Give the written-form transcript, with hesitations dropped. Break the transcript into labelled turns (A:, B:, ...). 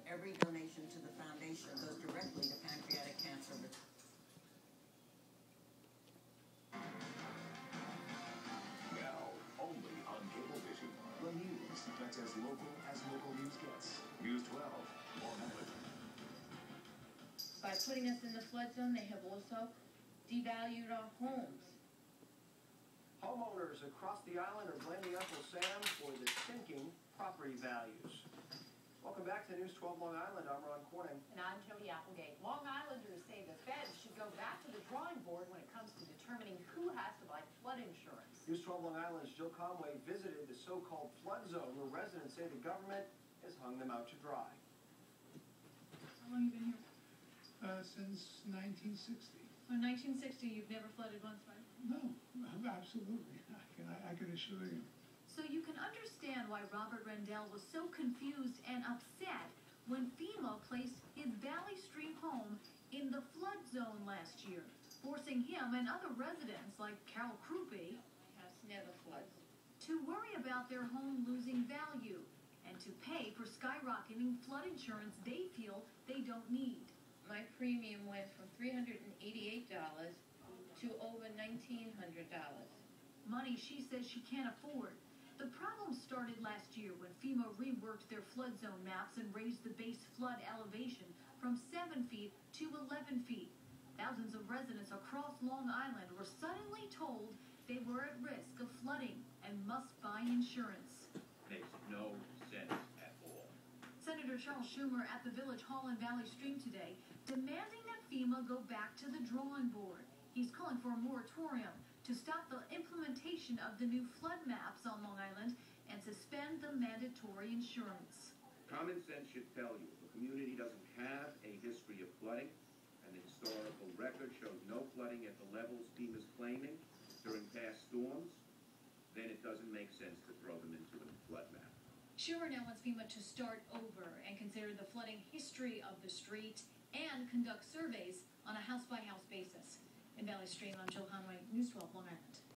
A: Every donation to the foundation goes directly to pancreatic cancer.
B: Now, only on Cablevision. The news that's as local news gets. News 12, Long Island.
C: By putting us in the flood zone, they have also devalued our homes.
D: Homeowners across the island are blaming Uncle Sam for the sinking property values. Welcome back to News 12 Long Island. I'm Ron Corning.
E: And I'm Tony Applegate. Long Islanders say the feds should go back to the drawing board when it comes to determining who has to buy flood insurance.
D: News 12 Long Island's Jill Conway visited the so-called flood zone where residents say the government has hung them out to dry.
F: How long have you been here? Since 1960.
G: In 1960, you've never flooded once, right?
F: No, absolutely. I can assure you.
G: So you can understand why Robert Rendell was so confused and upset when FEMA placed his Valley Stream home in the flood zone last year, forcing him and other residents like Carol Krupe
C: House never floods.
G: to worry about their home losing value and to pay for skyrocketing flood insurance they feel they don't need.
C: My premium went from $388 to over $1,900.
G: Money she says she can't afford. The problem started last year when FEMA reworked their flood zone maps and raised the base flood elevation from 7 feet to 11 feet. Thousands of residents across Long Island were suddenly told they were at risk of flooding and must buy insurance.
H: Makes no sense at all.
G: Senator Charles Schumer at the Village Hall in Valley Stream today, demanding that FEMA go back to the drawing board. He's calling for a moratorium to stop the implementation of the new flood maps on Long Island and suspend the mandatory insurance.
H: Common sense should tell you if a community doesn't have a history of flooding and the historical record shows no flooding at the levels FEMA's claiming during past storms, then it doesn't make sense to throw them into a flood map.
G: Schumer now wants FEMA to start over and consider the flooding history of the street and conduct surveys on a house-by-house basis. In Valley Stream, I'm Jill Conway, News 12 Long Island.